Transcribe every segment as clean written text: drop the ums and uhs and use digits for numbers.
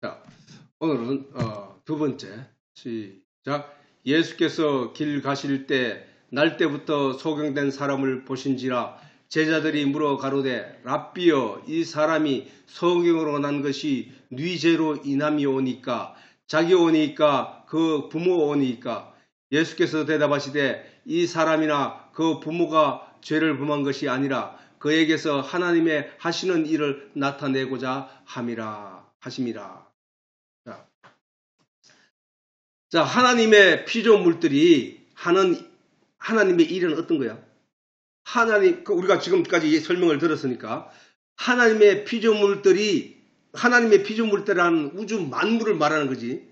자, 오늘은 두 번째 시작. 예수께서 길 가실 때 날때부터 소경된 사람을 보신지라 제자들이 물어 가로되 랍비여 이 사람이 소경으로 난 것이 네 죄로 인함이오니까 자기 오니까 그 부모 오니까 예수께서 대답하시되 이 사람이나 그 부모가 죄를 범한 것이 아니라 그에게서 하나님의 하시는 일을 나타내고자 하심이라. 자, 하나님의 피조물들이 하는 하나님의 일은 어떤 거야? 우리가 지금까지 설명을 들었으니까 하나님의 피조물들이라는 우주 만물을 말하는 거지.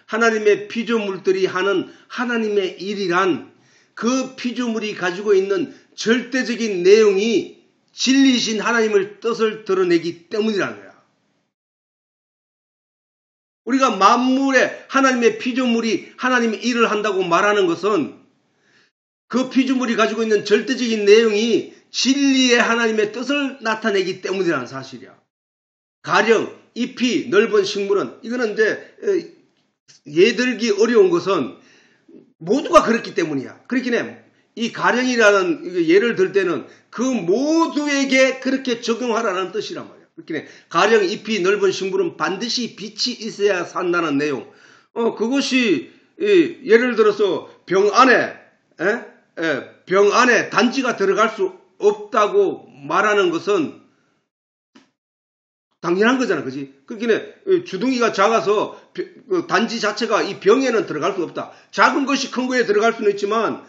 하나님의 피조물들이 하는 하나님의 일이란 그 피조물이 가지고 있는 절대적인 내용이 진리이신 하나님의 뜻을 드러내기 때문이라는 거야. 우리가 만물에 하나님의 피조물이 하나님의 일을 한다고 말하는 것은 그 피조물이 가지고 있는 절대적인 내용이 진리의 하나님의 뜻을 나타내기 때문이라는 사실이야. 가령 잎이 넓은 식물은 이거는 이제 예들기 어려운 것은 모두가 그렇기 때문이야. 그렇긴 해. 이 가령이라는 예를 들 때는 그 모두에게 그렇게 적용하라는 뜻이란 말이야. 그렇긴 해. 가령 잎이 넓은 식물은 반드시 빛이 있어야 산다는 내용. 그것이 예를 들어서 병 안에 단지가 들어갈 수 없다고 말하는 것은 당연한 거잖아. 그지? 그렇긴 주둥이가 작아서 단지 자체가 이 병에는 들어갈 수 없다. 작은 것이 큰 거에 들어갈 수는 있지만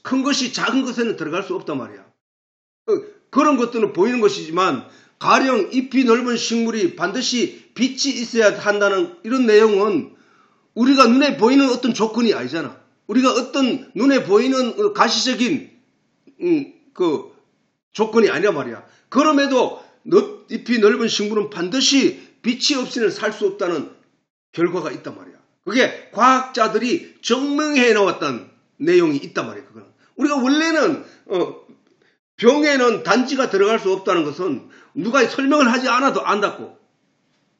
큰 것이 작은 것에는 들어갈 수 없단 말이야. 그런 것들은 보이는 것이지만 가령 잎이 넓은 식물이 반드시 빛이 있어야 한다는 이런 내용은 우리가 눈에 보이는 어떤 조건이 아니잖아. 우리가 어떤 눈에 보이는 가시적인 그 조건이 아니란 말이야. 그럼에도 잎이 넓은 식물은 반드시 빛이 없이는 살 수 없다는 결과가 있단 말이야. 그게 과학자들이 증명해 나왔던 내용이 있단 말이야. 그거는. 우리가 원래는 병에는 단지가 들어갈 수 없다는 것은 누가 설명을 하지 않아도 안다고.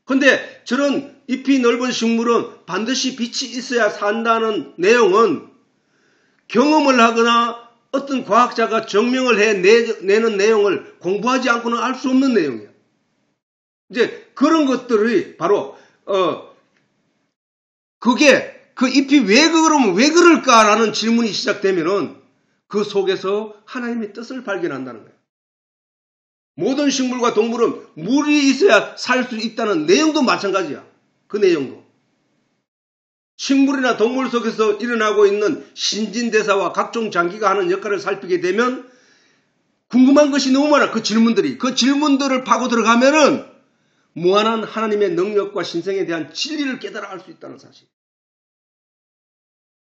근데 저런 잎이 넓은 식물은 반드시 빛이 있어야 산다는 내용은 경험을 하거나 어떤 과학자가 증명을 해내는 내용을 공부하지 않고는 알 수 없는 내용이야. 이제 그런 것들이 바로 그게 그 잎이 왜 그럴까라는 질문이 시작되면은 그 속에서 하나님의 뜻을 발견한다는 거예요. 모든 식물과 동물은 물이 있어야 살 수 있다는 내용도 마찬가지야. 그 내용도. 식물이나 동물 속에서 일어나고 있는 신진대사와 각종 장기가 하는 역할을 살피게 되면 궁금한 것이 너무 많아. 그 질문들을 파고 들어가면은 무한한 하나님의 능력과 신성에 대한 진리를 깨달아 알 수 있다는 사실.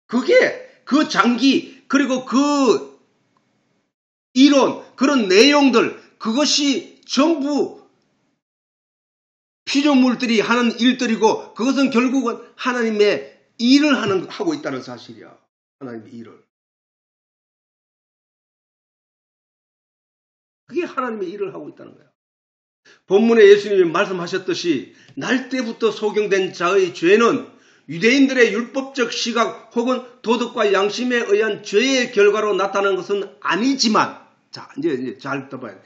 그게 그 장기 그리고 그 이론 그런 내용들 그것이 전부 피조물들이 하는 일들이고 그것은 결국은 하나님의 일을 하고 있다는 사실이야. 하나님의 일을. 그게 하나님의 일을 하고 있다는 거야. 본문에 예수님이 말씀하셨듯이 날때부터 소경된 자의 죄는 유대인들의 율법적 시각 혹은 도덕과 양심에 의한 죄의 결과로 나타나는 것은 아니지만 자 이제 잘 들어봐야 돼.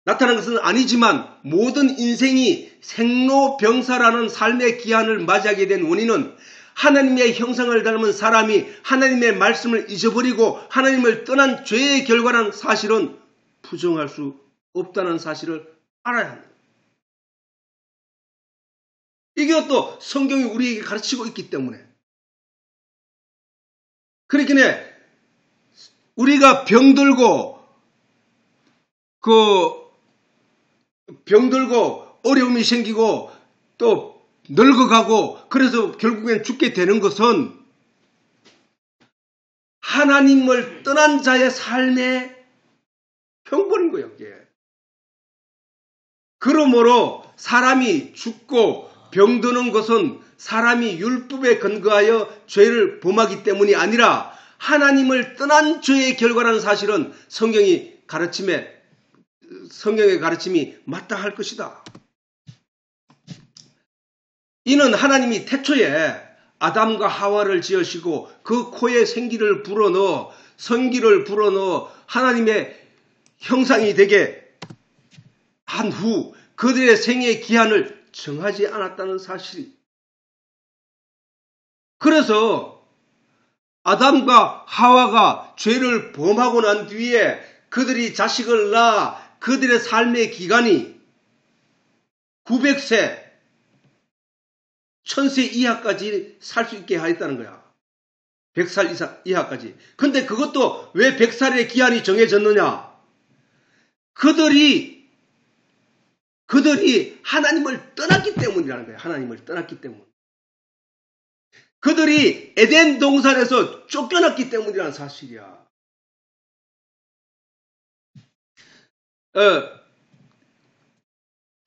나타나는 것은 아니지만 모든 인생이 생로병사라는 삶의 기한을 맞이하게 된 원인은 하나님의 형상을 닮은 사람이 하나님의 말씀을 잊어버리고 하나님을 떠난 죄의 결과라는 사실은 부정할 수 없다는 사실을 알아야 합니다. 이게 또 성경이 우리에게 가르치고 있기 때문에 그렇긴 해. 우리가 병들고 어려움이 생기고 또 늙어가고 그래서 결국엔 죽게 되는 것은 하나님을 떠난 자의 삶의 형벌인 거예요. 이게. 그러므로 사람이 죽고 병드는 것은 사람이 율법에 근거하여 죄를 범하기 때문이 아니라 하나님을 떠난 죄의 결과라는 사실은 성경의 가르침이 마땅할 것이다. 이는 하나님이 태초에 아담과 하와를 지으시고 그 코에 생기를 불어넣어 성기를 불어넣어 하나님의 형상이 되게 한 후 그들의 생애 기한을 정하지 않았다는 사실이. 그래서 아담과 하와가 죄를 범하고 난 뒤에 그들이 자식을 낳아 그들의 삶의 기간이 900세, 1000세 이하까지 살 수 있게 하였다는 거야. 100살 이하까지. 근데 그것도 왜 100살의 기한이 정해졌느냐? 그들이 하나님을 떠났기 때문이라는 거야. 하나님을 떠났기 때문. 그들이 에덴 동산에서 쫓겨났기 때문이라는 사실이야.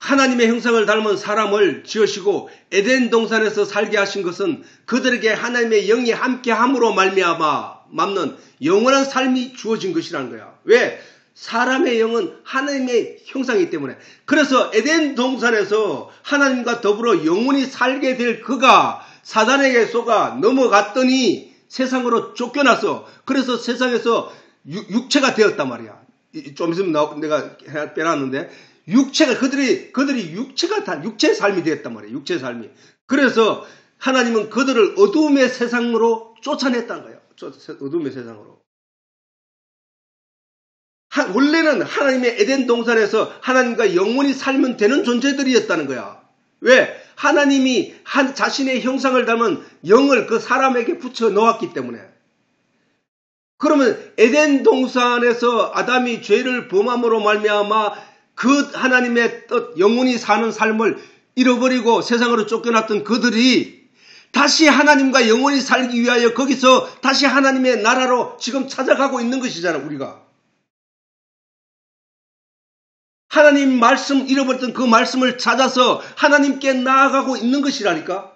하나님의 형상을 닮은 사람을 지으시고 에덴 동산에서 살게 하신 것은 그들에게 하나님의 영이 함께함으로 말미암아 맘는 영원한 삶이 주어진 것이라는 거야. 왜? 사람의 영은 하나님의 형상이기 때문에. 그래서 에덴 동산에서 하나님과 더불어 영원히 살게 될 그가 사단에게 속아 넘어갔더니 세상으로 쫓겨났어. 그래서 세상에서 육체가 되었단 말이야. 좀 있으면 내가 빼놨는데 육체가 그들이 육체가 다 육체의 삶이 되었단 말이에요. 육체의 삶이. 그래서 하나님은 그들을 어두움의 세상으로 쫓아냈다는 거예요. 어두움의 세상으로. 원래는 하나님의 에덴 동산에서 하나님과 영원히 살면 되는 존재들이었다는 거야. 왜? 하나님이 자신의 형상을 닮은 영을 그 사람에게 붙여 넣었기 때문에. 그러면 에덴 동산에서 아담이 죄를 범함으로 말미암아 그 하나님의 뜻 영원히 사는 삶을 잃어버리고 세상으로 쫓겨났던 그들이 다시 하나님과 영원히 살기 위하여 거기서 다시 하나님의 나라로 지금 찾아가고 있는 것이잖아, 우리가. 하나님 말씀 잃어버렸던 그 말씀을 찾아서 하나님께 나아가고 있는 것이라니까.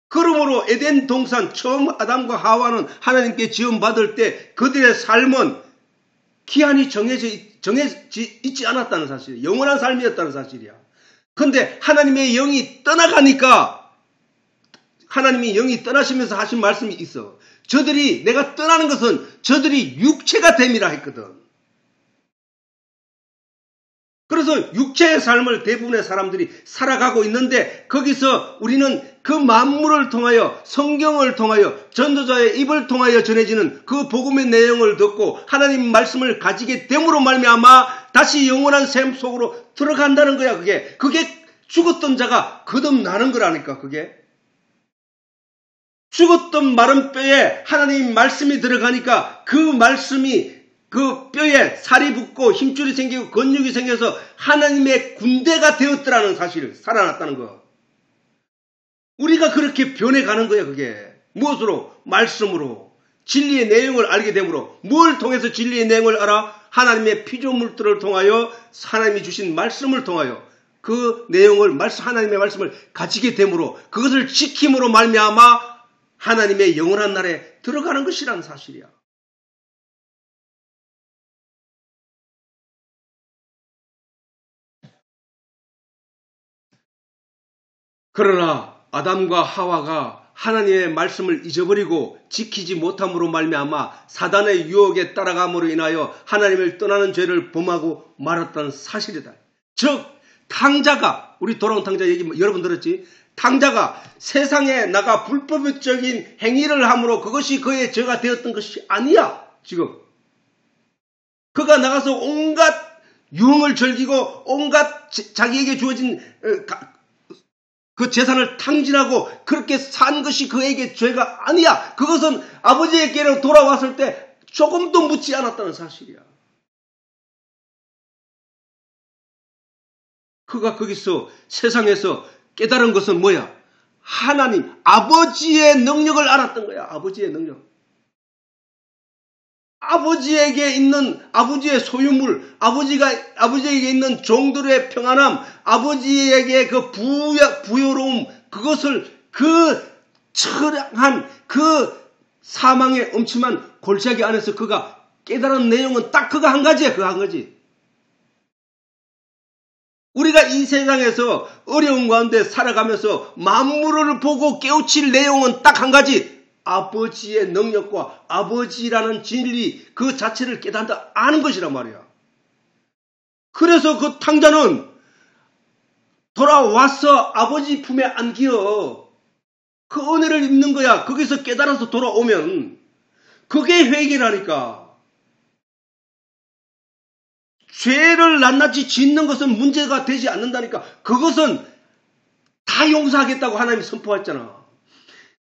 그러므로 에덴 동산 처음 아담과 하와는 하나님께 지음받을 때 그들의 삶은 기한이 정해져 있지 않았다는 사실이야. 영원한 삶이었다는 사실이야. 그런데 하나님의 영이 떠나가니까 하나님이 영이 떠나시면서 하신 말씀이 있어. 내가 떠나는 것은 저들이 육체가 됨이라 했거든. 그래서 육체의 삶을 대부분의 사람들이 살아가고 있는데 거기서 우리는 그 만물을 통하여 성경을 통하여 전도자의 입을 통하여 전해지는 그 복음의 내용을 듣고 하나님 말씀을 가지게 됨으로 말미암아 다시 영원한 삶 속으로 들어간다는 거야. 그게 죽었던 자가 거듭나는 거라니까. 그게 죽었던 마른 뼈에 하나님 말씀이 들어가니까 그 말씀이 그 뼈에 살이 붙고 힘줄이 생기고 근육이 생겨서 하나님의 군대가 되었더라는 사실을 살아났다는 거. 우리가 그렇게 변해가는 거야. 그게 무엇으로? 말씀으로. 진리의 내용을 알게 되므로. 뭘 통해서 진리의 내용을 알아? 하나님의 피조물들을 통하여 하나님이 주신 말씀을 통하여 그 내용을 하나님의 말씀을 가지게 되므로 그것을 지킴으로 말미암아 하나님의 영원한 날에 들어가는 것이라는 사실이야. 그러나 아담과 하와가 하나님의 말씀을 잊어버리고 지키지 못함으로 말미암아 사단의 유혹에 따라감으로 인하여 하나님을 떠나는 죄를 범하고 말았다는 사실이다. 즉 탕자가, 우리 돌아온 탕자 얘기 여러분 들었지? 탕자가 세상에 나가 불법적인 행위를 함으로 그것이 그의 죄가 되었던 것이 아니야. 지금 그가 나가서 온갖 유흥을 즐기고 온갖 자기에게 주어진 그 재산을 탕진하고 그렇게 산 것이 그에게 죄가 아니야. 그것은 아버지에게로 돌아왔을 때 조금도 묻지 않았다는 사실이야. 그가 거기서 세상에서 깨달은 것은 뭐야? 하나님, 아버지의 능력을 알았던 거야. 아버지의 능력. 아버지에게 있는 아버지의 소유물, 아버지에게 있는 종들의 평안함, 아버지에게 그 부여로움, 그것을 그 처량한 그 사망의 엄침한 골짜기 안에서 그가 깨달은 내용은 딱 그거 한 가지야. 그거 한 가지. 우리가 이 세상에서 어려운 가운데 살아가면서 만물을 보고 깨우칠 내용은 딱 한 가지. 아버지의 능력과 아버지라는 진리 그 자체를 깨닫는다 아는 것이란 말이야. 그래서 그 탕자는 돌아와서 아버지 품에 안기어 그 은혜를 입는 거야. 거기서 깨달아서 돌아오면 그게 회개라니까. 죄를 낱낱이 짓는 것은 문제가 되지 않는다니까. 그것은 다 용서하겠다고 하나님이 선포했잖아.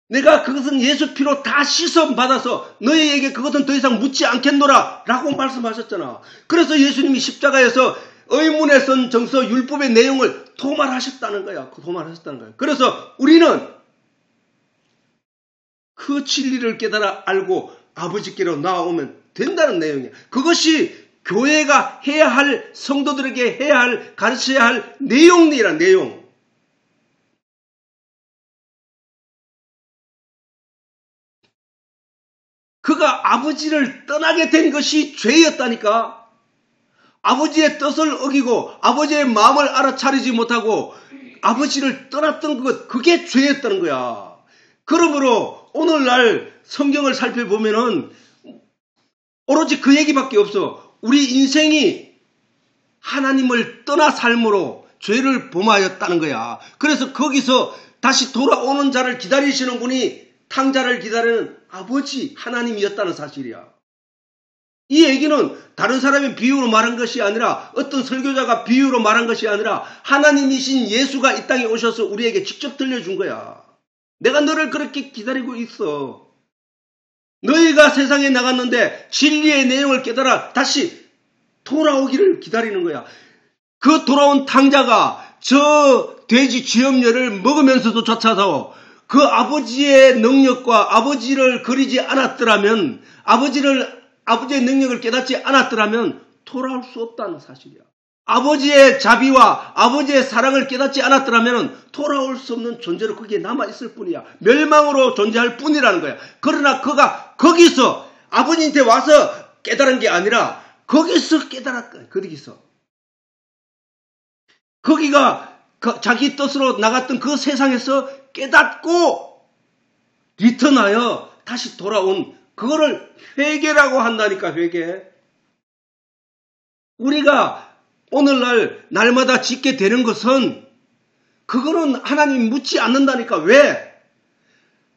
내가 그것은 예수 피로 다 씻음 받아서 너희에게 그것은 더 이상 묻지 않겠노라 라고 말씀하셨잖아. 그래서 예수님이 십자가에서 의문에 쓴 정서 율법의 내용을 도말하셨다는 거야. 도말하셨다는 거야. 그래서 우리는 그 진리를 깨달아 알고 아버지께로 나아오면 된다는 내용이야. 그것이 교회가 해야 할, 성도들에게 해야 할, 가르쳐야 할 내용이란 내용. 그가 아버지를 떠나게 된 것이 죄였다니까. 아버지의 뜻을 어기고 아버지의 마음을 알아차리지 못하고 아버지를 떠났던 것, 그게 죄였다는 거야. 그러므로 오늘날 성경을 살펴보면은 오로지 그 얘기밖에 없어. 우리 인생이 하나님을 떠나 삶으로 죄를 범하였다는 거야. 그래서 거기서 다시 돌아오는 자를 기다리시는 분이 탕자를 기다리는 아버지 하나님이었다는 사실이야. 이 얘기는 다른 사람의 비유로 말한 것이 아니라, 어떤 설교자가 비유로 말한 것이 아니라 하나님이신 예수가 이 땅에 오셔서 우리에게 직접 들려준 거야. 내가 너를 그렇게 기다리고 있어. 너희가 세상에 나갔는데 진리의 내용을 깨달아 다시 돌아오기를 기다리는 거야. 그 돌아온 탕자가 저 돼지 쥐염려를 먹으면서도 쫓아서 그 아버지의 능력과 아버지를 그리지 않았더라면, 아버지의 능력을 깨닫지 않았더라면 돌아올 수 없다는 사실이야. 아버지의 자비와 아버지의 사랑을 깨닫지 않았더라면 돌아올 수 없는 존재로 거기에 남아있을 뿐이야. 멸망으로 존재할 뿐이라는 거야. 그러나 그가 거기서 아버지한테 와서 깨달은 게 아니라 거기서 깨달았다. 거기가 자기 뜻으로 나갔던 그 세상에서 깨닫고 리턴하여 다시 돌아온 그거를 회개라고 한다니까. 회개. 우리가 오늘날 날마다 짓게 되는 것은 그거는 하나님 묻지 않는다니까. 왜?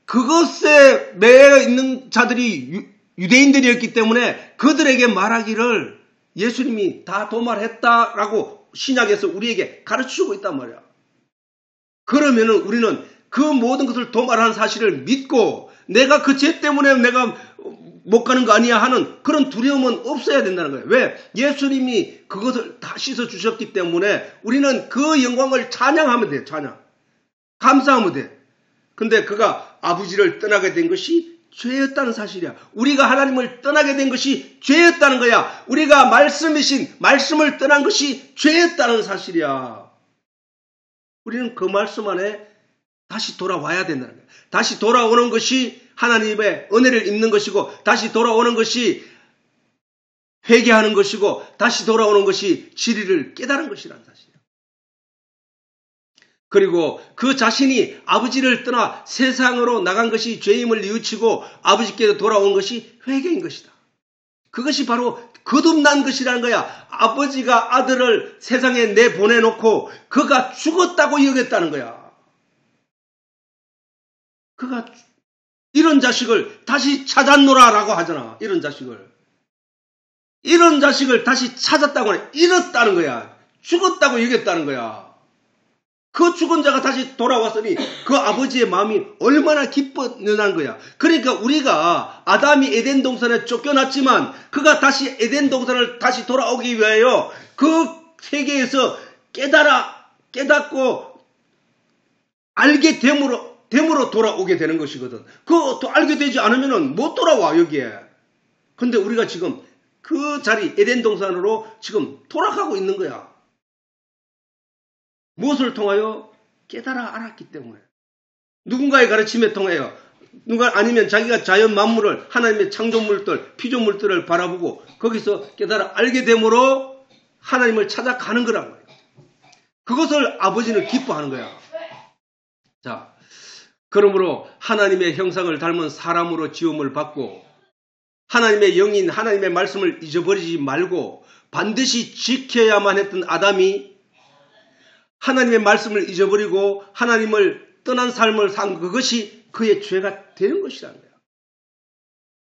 그것에 매여 있는 자들이 유대인들이었기 때문에 그들에게 말하기를 예수님이 다 도말했다라고 신약에서 우리에게 가르치고 있단 말이야. 그러면은 우리는 그 모든 것을 도말한 사실을 믿고 내가 그 죄 때문에 내가 못 가는 거 아니야 하는 그런 두려움은 없어야 된다는 거예요. 왜? 예수님이 그것을 다 씻어 주셨기 때문에 우리는 그 영광을 찬양하면 돼. 찬양. 감사하면 돼. 근데 그가 아버지를 떠나게 된 것이 죄였다는 사실이야. 우리가 하나님을 떠나게 된 것이 죄였다는 거야. 우리가 말씀을 떠난 것이 죄였다는 사실이야. 우리는 그 말씀 안에 다시 돌아와야 된다는 거야. 다시 돌아오는 것이 하나님의 은혜를 입는 것이고, 다시 돌아오는 것이 회개하는 것이고, 다시 돌아오는 것이 진리를 깨달은 것이라는 사실이야. 그리고 그 자신이 아버지를 떠나 세상으로 나간 것이 죄임을 뉘우치고 아버지께로 돌아온 것이 회개인 것이다. 그것이 바로 거듭난 것이라는 거야. 아버지가 아들을 세상에 내보내놓고 그가 죽었다고 여겼다는 거야. 그가 이런 자식을 다시 찾았노라라고 하잖아. 이런 자식을 다시 찾았다고 해. 잃었다는 거야. 죽었다고 여겼다는 거야. 그 죽은 자가 다시 돌아왔으니 그 아버지의 마음이 얼마나 기뻤느냐는 거야. 그러니까 우리가 아담이 에덴 동산에 쫓겨났지만 그가 다시 에덴 동산을 다시 돌아오기 위하여 그 세계에서 깨닫고 알게 됨으로 돌아오게 되는 것이거든. 그것도 알게 되지 않으면 못 돌아와 여기에. 근데 우리가 지금 그 자리 에덴 동산으로 지금 돌아가고 있는 거야. 무엇을 통하여? 깨달아 알았기 때문에. 누군가의 가르침에 통하여, 누가 아니면 자기가 자연 만물을, 하나님의 창조물들, 피조물들을 바라보고 거기서 깨달아 알게 됨으로 하나님을 찾아가는 거란 말이에요. 그것을 아버지는 기뻐하는 거야. 자, 그러므로 하나님의 형상을 닮은 사람으로 지음을 받고 하나님의 영인 하나님의 말씀을 잊어버리지 말고 반드시 지켜야만 했던 아담이 하나님의 말씀을 잊어버리고 하나님을 떠난 삶을 산 그것이 그의 죄가 되는 것이라는 거야.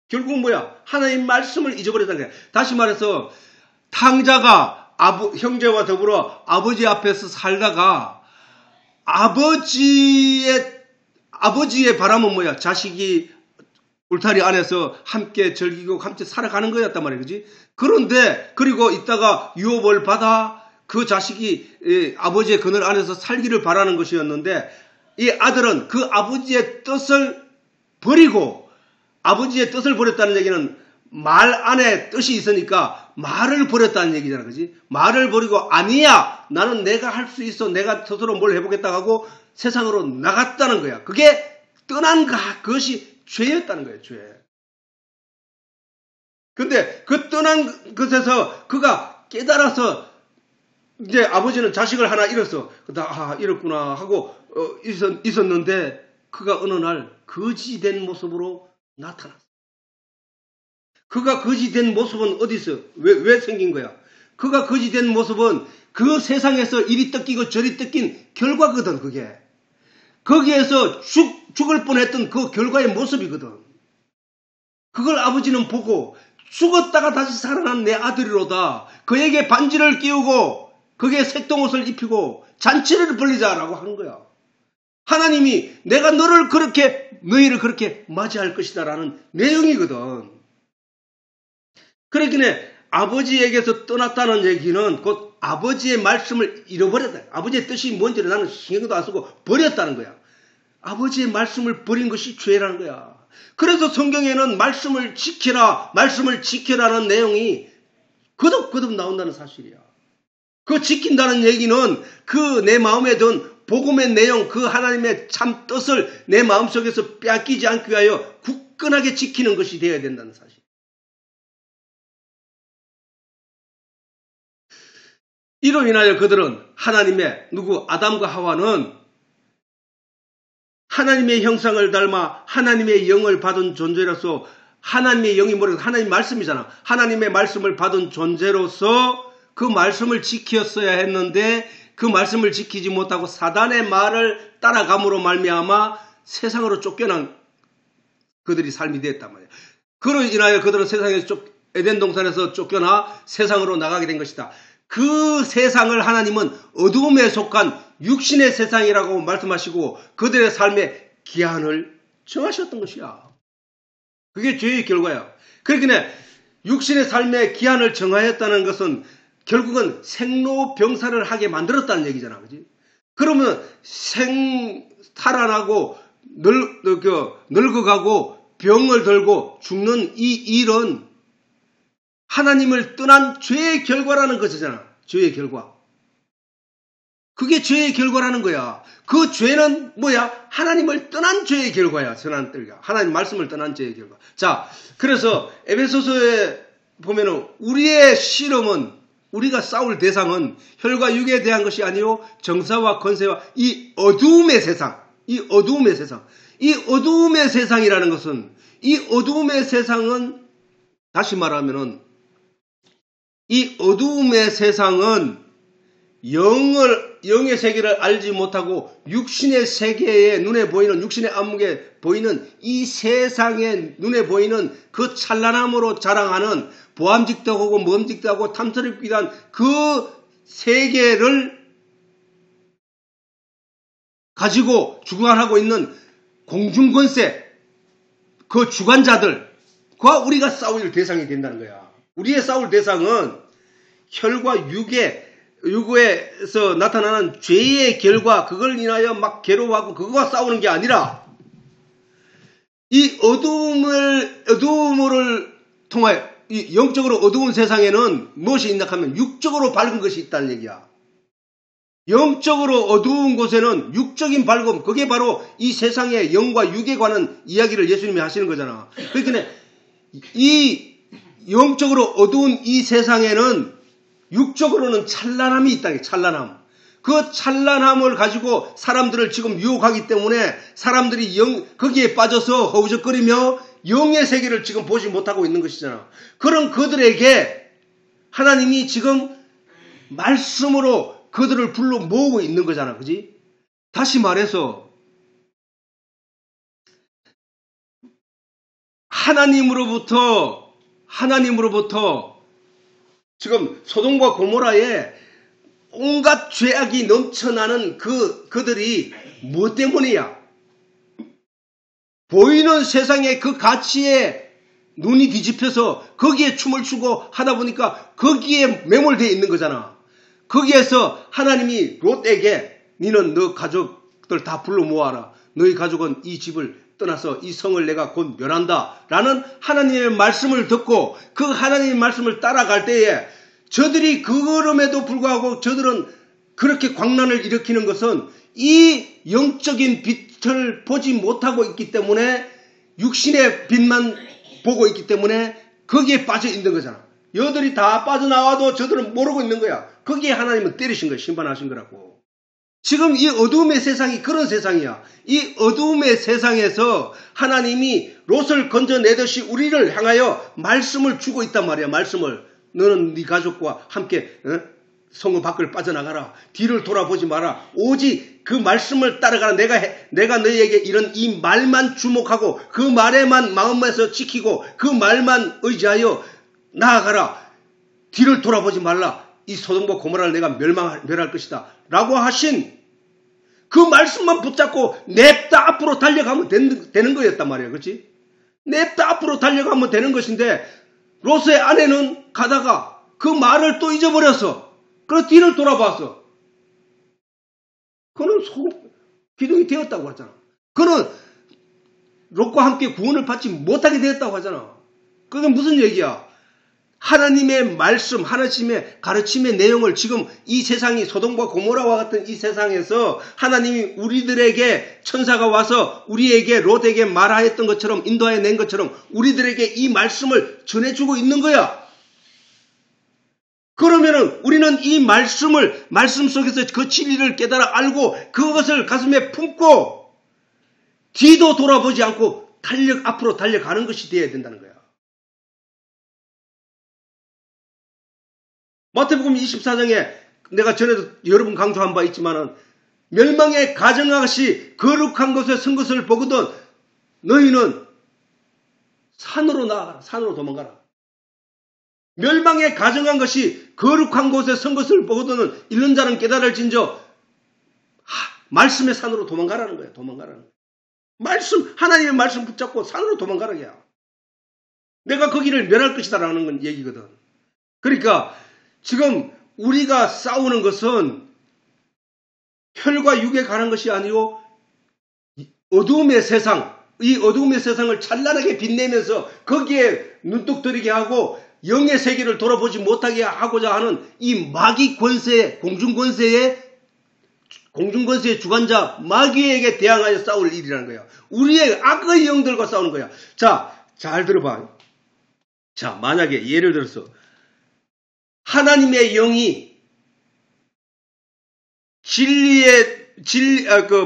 결국은 뭐야? 하나님 말씀을 잊어버렸다는 거야. 다시 말해서 탕자가 형제와 더불어 아버지 앞에서 살다가 아버지의 바람은 뭐야? 자식이 울타리 안에서 함께 즐기고 함께 살아가는 거였단 말이야. 그지? 그런데 그리고 있다가 유업을 받아 그 자식이 아버지의 그늘 안에서 살기를 바라는 것이었는데 이 아들은 그 아버지의 뜻을 버리고 아버지의 뜻을 버렸다는 얘기는 말 안에 뜻이 있으니까 말을 버렸다는 얘기잖아. 그지? 말을 버리고 아니야. 나는 내가 할 수 있어. 내가 스스로 뭘 해보겠다 하고 세상으로 나갔다는 거야. 그게 떠난 그것이 죄였다는 거예요. 죄. 근데 그 떠난 것에서 그가 깨달아서 이제 아버지는 자식을 하나 잃었어. 잃었구나 하고 있었는데 그가 어느 날 거지된 모습으로 나타났어. 그가 거지된 모습은 어디 있어? 왜 생긴 거야? 그가 거지된 모습은 그 세상에서 이리 뜯기고 저리 뜯긴 결과거든. 그게. 거기에서 죽을 뻔했던 그 결과의 모습이거든. 그걸 아버지는 보고 죽었다가 다시 살아난 내 아들이로다. 그에게 반지를 끼우고 그게 색동옷을 입히고 잔치를 벌리자라고 한 거야. 하나님이 내가 너희를 그렇게 맞이할 것이다라는 내용이거든. 그러기에 아버지에게서 떠났다는 얘기는 곧 아버지의 말씀을 잃어버렸다. 아버지의 뜻이 뭔지를 나는 신경도 안 쓰고 버렸다는 거야. 아버지의 말씀을 버린 것이 죄라는 거야. 그래서 성경에는 말씀을 지켜라는 내용이 거듭거듭 나온다는 사실이야. 그 지킨다는 얘기는 그 내 마음에 든 복음의 내용, 그 하나님의 참 뜻을 내 마음속에서 빼앗기지 않기 위하여 굳건하게 지키는 것이 되어야 된다는 사실. 이로 인하여 그들은 아담과 하와는 하나님의 형상을 닮아 하나님의 영을 받은 존재로서 하나님의 영이 뭐라고 하나님 말씀이잖아. 하나님의 말씀을 받은 존재로서 그 말씀을 지켰어야 했는데 그 말씀을 지키지 못하고 사단의 말을 따라감으로 말미암아 세상으로 쫓겨난 그들이 삶이 됐단 말이야. 그로 인하여 그들은 세상에서 에덴 동산에서 쫓겨나 세상으로 나가게 된 것이다. 그 세상을 하나님은 어두움에 속한 육신의 세상이라고 말씀하시고 그들의 삶의 기한을 정하셨던 것이야. 그게 죄의 결과야. 그러니까 육신의 삶의 기한을 정하였다는 것은 결국은 생로병사를 하게 만들었다는 얘기잖아. 그지? 그러면 탈환하고 늙어가고 병을 들고 죽는 이 일은 하나님을 떠난 죄의 결과라는 것이잖아. 죄의 결과. 그게 죄의 결과라는 거야. 그 죄는 뭐야? 하나님을 떠난 죄의 결과야. 하나님 말씀을 떠난 죄의 결과. 자, 그래서 에베소서에 보면은 우리의 실험은 우리가 싸울 대상은 혈과 육에 대한 것이 아니요 정사와 권세와 이 어두움의 세상. 이 어두움의 세상이라는 것은 이 어두움의 세상은 다시 말하면은 이 어두움의 세상은 영의 세계를 알지 못하고 육신의 세계에 눈에 보이는 육신의 안목에 보이는 이 세상에 눈에 보이는 그 찬란함으로 자랑하는 보암직도 하고 모험직도 하고 탐스럽기도 한 그 세계를 가지고 주관하고 있는 공중권세 그 주관자들과 우리가 싸울 대상이 된다는 거야. 우리의 싸울 대상은 혈과 육에서 나타나는 죄의 결과 그걸 인하여 막 괴로워하고 그거와 싸우는 게 아니라 이 어두움을 통하여 이 영적으로 어두운 세상에는 무엇이 있나 하면 육적으로 밝은 것이 있다는 얘기야. 영적으로 어두운 곳에는 육적인 밝음, 그게 바로 이 세상의 영과 육에 관한 이야기를 예수님이 하시는 거잖아. 그러니까 이 영적으로 어두운 이 세상에는 육적으로는 찬란함이 있다. 찬란함. 그 찬란함을 가지고 사람들을 지금 유혹하기 때문에 사람들이 거기에 빠져서 허우적거리며 영의 세계를 지금 보지 못하고 있는 것이잖아. 그런 그들에게 하나님이 지금 말씀으로 그들을 불러 모으고 있는 거잖아. 그지? 다시 말해서 하나님으로부터 지금 소돔과 고모라에 온갖 죄악이 넘쳐나는 그들이 뭐 때문이야? 보이는 세상의 그 가치에 눈이 뒤집혀서 거기에 춤을 추고 하다 보니까 거기에 매몰되어 있는 거잖아. 거기에서 하나님이 롯에게 너는 너 가족들 다 불러 모아라. 너희 가족은 이 집을 떠나서 이 성을 내가 곧 멸한다. 라는 하나님의 말씀을 듣고 그 하나님의 말씀을 따라갈 때에 저들이 그럼에도 불구하고 저들은 그렇게 광란을 일으키는 것은 이 영적인 빛을 보지 못하고 있기 때문에 육신의 빛만 보고 있기 때문에 거기에 빠져 있는 거잖아. 여들이 다 빠져나와도 저들은 모르고 있는 거야. 거기에 하나님은 때리신 거야. 심판하신 거라고. 지금 이 어두움의 세상이 그런 세상이야. 이 어두움의 세상에서 하나님이 롯을 건져내듯이 우리를 향하여 말씀을 주고 있단 말이야. 말씀을. 너는 네 가족과 함께 성읍 밖을 빠져나가라. 뒤를 돌아보지 마라. 오직 그 말씀을 따라가라. 내가 너희에게 이런 이 말만 주목하고 그 말에만 마음에서 지키고 그 말만 의지하여 나아가라. 뒤를 돌아보지 말라. 이 소돔과 고모라를 내가 멸할 것이다. 라고 하신 그 말씀만 붙잡고 냅다 앞으로 달려가면 되는 거였단 말이에요. 그렇지? 냅다 앞으로 달려가면 되는 것인데 롯의 아내는 가다가 그 말을 또 잊어버렸어. 그래서 뒤를 돌아봤어. 그는 기둥이 되었다고 하잖아. 그는 롯과 함께 구원을 받지 못하게 되었다고 하잖아. 그게 무슨 얘기야? 하나님의 말씀, 하나님의 가르침의 내용을 지금 이 세상이 소돔과 고모라와 같은 이 세상에서 하나님이 우리들에게 천사가 와서 우리에게 롯에게 말하였던 것처럼 인도하여 낸 것처럼 우리들에게 이 말씀을 전해주고 있는 거야. 그러면은 우리는 이 말씀 속에서 그 진리를 깨달아 알고 그것을 가슴에 품고 뒤도 돌아보지 않고 앞으로 달려가는 것이 되어야 된다는 거야. 마태복음 24장에 내가 전에도 여러 번 강조한 바 있지만은 멸망의 가정아가씨 거룩한 곳에 선 것을 보거든 너희는 산으로 나아가라. 산으로 도망가라. 멸망에 가정한 것이 거룩한 곳에 선 것을 보거든 잃는 자는 깨달을진저 말씀의 산으로 도망가라는 거야. 도망가라는 거야. 하나님의 말씀 붙잡고 산으로 도망가라는 거야. 내가 거기를 멸할 것이다 라는 건 얘기거든. 그러니까 지금 우리가 싸우는 것은 혈과 육에 관한 것이 아니고 어두움의 세상, 이 어두움의 세상을 찬란하게 빛내면서 거기에 눈독 들이게 하고 영의 세계를 돌아보지 못하게 하고자 하는 이 마귀 권세, 공중권세의 주관자 마귀에게 대항하여 싸울 일이라는 거야. 우리의 악의 영들과 싸우는 거야. 자, 잘 들어봐. 자, 만약에 예를 들어서 하나님의 영이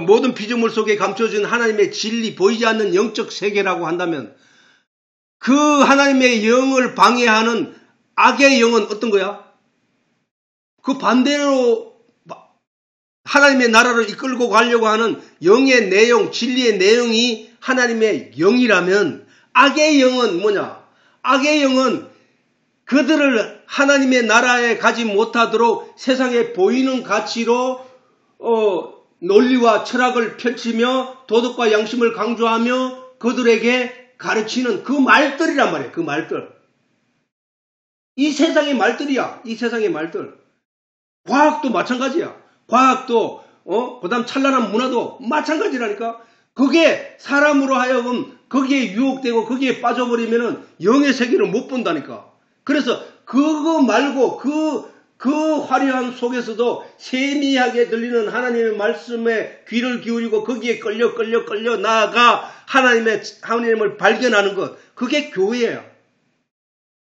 모든 피조물 속에 감춰진 하나님의 진리, 보이지 않는 영적 세계라고 한다면 그 하나님의 영을 방해하는 악의 영은 어떤 거야? 그 반대로 하나님의 나라를 이끌고 가려고 하는 영의 내용, 진리의 내용이 하나님의 영이라면 악의 영은 뭐냐? 악의 영은 그들을 하나님의 나라에 가지 못하도록 세상에 보이는 가치로 논리와 철학을 펼치며 도덕과 양심을 강조하며 그들에게 가르치는 그 말들이란 말이에요. 그 말들. 이 세상의 말들이야. 이 세상의 말들. 과학도 마찬가지야. 과학도 그다음 찬란한 문화도 마찬가지라니까. 그게 사람으로 하여금 거기에 유혹되고 거기에 빠져버리면은 영의 세계를 못 본다니까. 그래서 그거 말고 그 화려한 속에서도 세미하게 들리는 하나님의 말씀에 귀를 기울이고 거기에 끌려 나아가 하나님을 발견하는 것. 그게 교회야.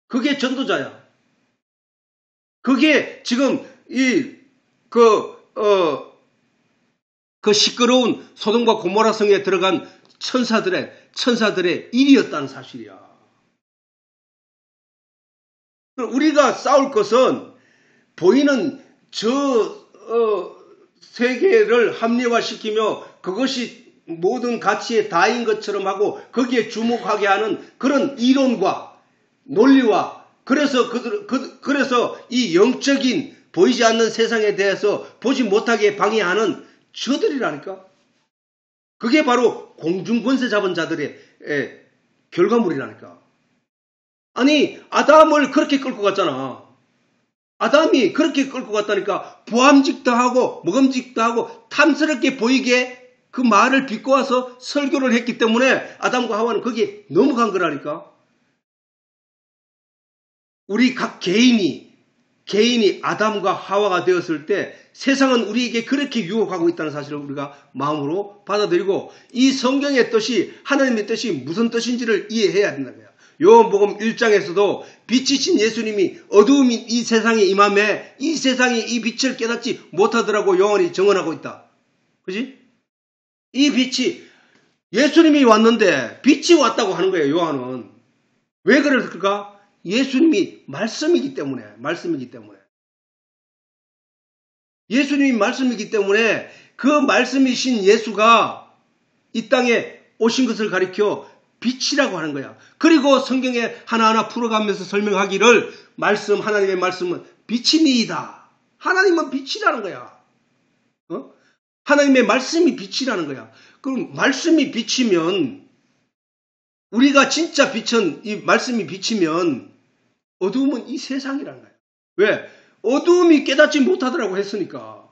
그게 전도자야. 그게 지금 그 시끄러운 소돔과 고모라 성에 들어간 천사들의 일이었다는 사실이야. 우리가 싸울 것은 보이는 세계를 합리화시키며 그것이 모든 가치의 다인 것처럼 하고 거기에 주목하게 하는 그런 이론과 논리와 그래서 이 영적인 보이지 않는 세상에 대해서 보지 못하게 방해하는 저들이라니까. 그게 바로 공중권세 잡은 자들의 결과물이라니까. 아니 아담을 그렇게 끌고 갔잖아. 아담이 그렇게 끌고 갔다니까. 부함직도 하고 먹음직도 하고 탐스럽게 보이게 그 말을 비꼬아서 설교를 했기 때문에 아담과 하와는 거기에 넘어간 거라니까. 우리 각 개인이 아담과 하와가 되었을 때 세상은 우리에게 그렇게 유혹하고 있다는 사실을 우리가 마음으로 받아들이고 이 성경의 뜻이 하나님의 뜻이 무슨 뜻인지를 이해해야 된다는 거야. 요한복음 1장에서도 빛이신 예수님이 어두움이 이 세상에 임함에 이 세상이 이 빛을 깨닫지 못하더라고 요한이 증언하고 있다. 그지? 이 빛이 예수님이 왔는데 빛이 왔다고 하는 거예요. 요한은. 왜 그럴까? 예수님이 말씀이기 때문에. 예수님이 말씀이기 때문에 그 말씀이신 예수가 이 땅에 오신 것을 가리켜 빛이라고 하는 거야. 그리고 성경에 하나하나 풀어가면서 설명하기를 하나님의 말씀은 빛이니이다. 하나님은 빛이라는 거야. 하나님의 말씀이 빛이라는 거야. 그럼 말씀이 빛이면 우리가 진짜 이 말씀이 빛이면 어두움은 이 세상이라는 거야. 왜? 어두움이 깨닫지 못하더라고 했으니까.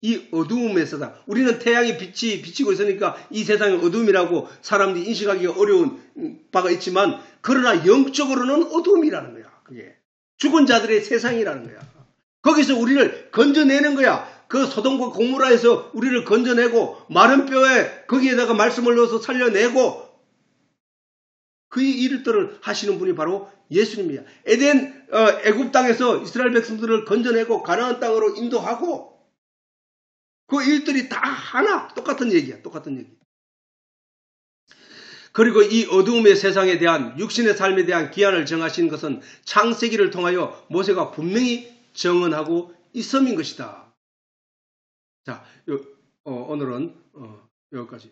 이 어두움에서다. 우리는 태양이 빛이 비치고 있으니까 이 세상이 어두움이라고 사람들이 인식하기가 어려운 바가 있지만 그러나 영적으로는 어두움이라는 거야. 그게 죽은 자들의 세상이라는 거야. 거기서 우리를 건져내는 거야. 그 소돔과 고모라에서 우리를 건져내고 마른 뼈에 거기에다가 말씀을 넣어서 살려내고 그 일들을 하시는 분이 바로 예수님이야. 애굽 땅에서 이스라엘 백성들을 건져내고 가나안 땅으로 인도하고 그 일들이 다 하나 똑같은 얘기야. 똑같은 얘기. 그리고 이 어두움의 세상에 대한 육신의 삶에 대한 기한을 정하신 것은 창세기를 통하여 모세가 분명히 정언하고 있음인 것이다. 자, 오늘은 여기까지.